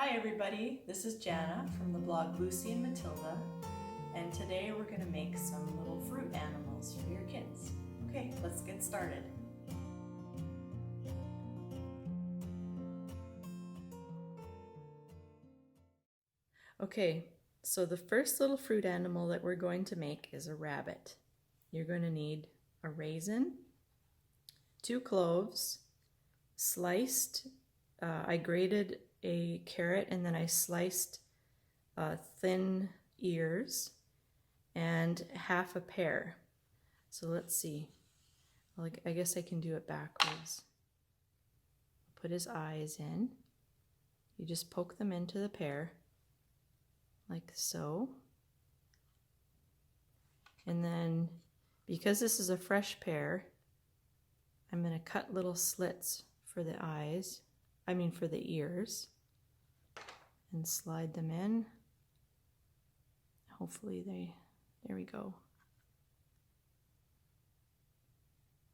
Hi everybody, this is Jana from the blog Lucy and Matilda, and today we're going to make some little fruit animals for your kids. Okay, let's get started. Okay, so the first little fruit animal that we're going to make is a rabbit. You're going to need a raisin, 2 cloves, sliced, I grated a carrot and then I sliced thin ears, and half a pear. So let's see. I guess I can do it backwards. Put his eyes in. You just poke them into the pear, like so. And then, because this is a fresh pear, I'm going to cut little slits for the eyes, for the ears, and slide them in. Hopefully there we go.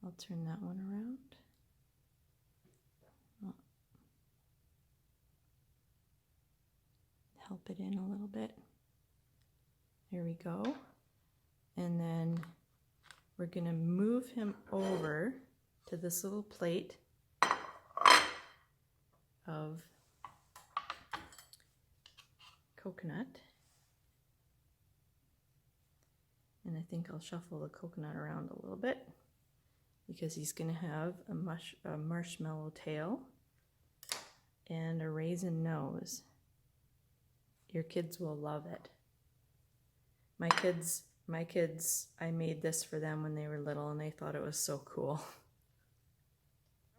I'll turn that one around. Help it in a little bit. There we go. And then we're going to move him over to this little plate of coconut. And I think I'll shuffle the coconut around a little bit because he's going to have a marshmallow tail and a raisin nose. Your kids will love it. My kids, I made this for them when they were little and they thought it was so cool.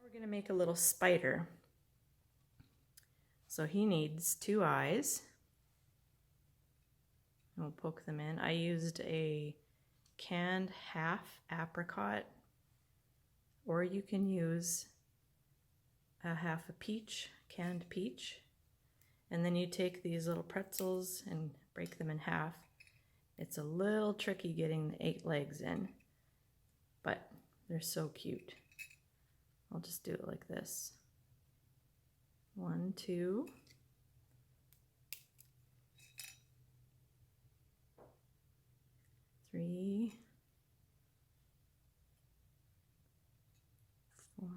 We're going to make a little spider. So he needs 2 eyes. We'll poke them in. I used a canned half apricot, or you can use a half a peach, canned peach. And then you take these little pretzels and break them in half. It's a little tricky getting the 8 legs in, but they're so cute. I'll just do it like this. 1, 2. 3, 4,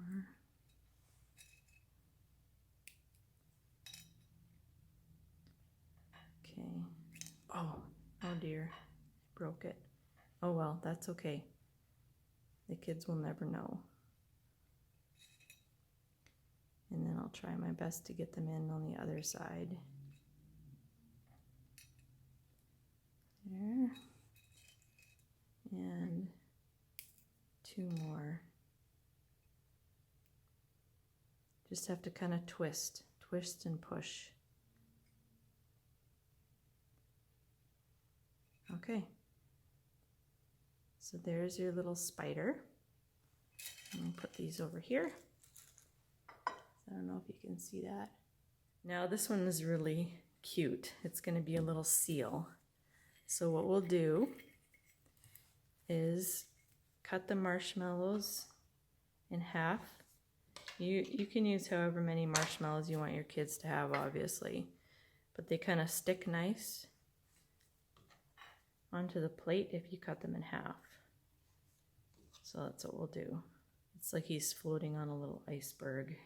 'kay. Oh dear, broke it. Oh well, that's okay. The kids will never know. And then I'll try my best to get them in on the other side. There. And 2 more. Just have to kind of twist and push. Okay. So there's your little spider. I'm going to put these over here. I don't know if you can see that. Now this one is really cute. It's going to be a little seal. So what we'll do is cut the marshmallows in half. You can use however many marshmallows you want your kids to have, obviously, but they kind of stick nice onto the plate if you cut them in half. So that's what we'll do. It's like he's floating on a little iceberg.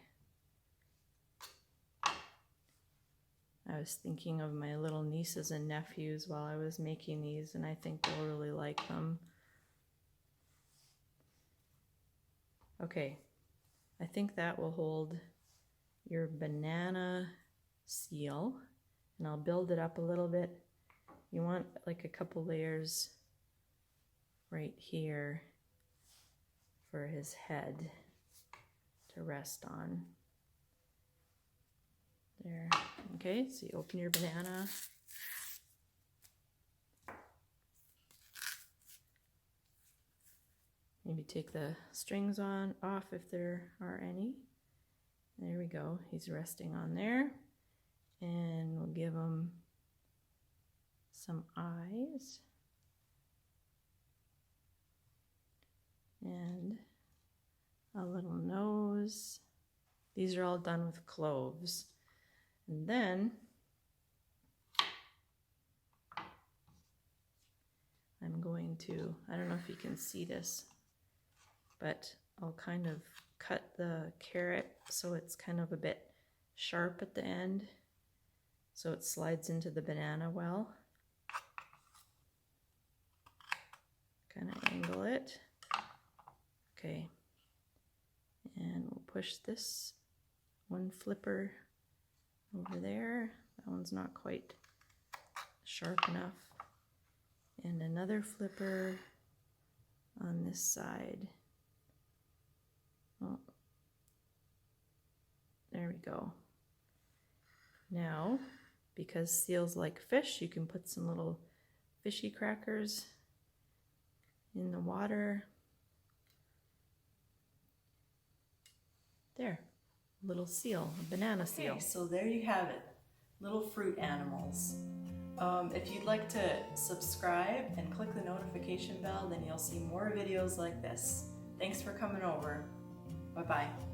I was thinking of my little nieces and nephews while I was making these, and I think they'll really like them. Okay, I think that will hold your banana seal, and I'll build it up a little bit. You want like a couple layers right here for his head to rest on. There. Okay, so you open your banana. Maybe take the strings off if there are any. There we go. He's resting on there. And we'll give him some eyes. And a little nose. These are all done with cloves. And then going to, I don't know if you can see this, but I'll kind of cut the carrot so it's kind of a bit sharp at the end, so it slides into the banana well. Kind of angle it. Okay, and we'll push this one flipper over there. That one's not quite sharp enough. And another flipper on this side. Oh, there we go. Now, because seals like fish, you can put some little fishy crackers in the water. There, a little seal, a banana seal. Okay, so there you have it, little fruit animals. If you'd like to subscribe and click the notification bell, then you'll see more videos like this. Thanks for coming over. Bye-bye.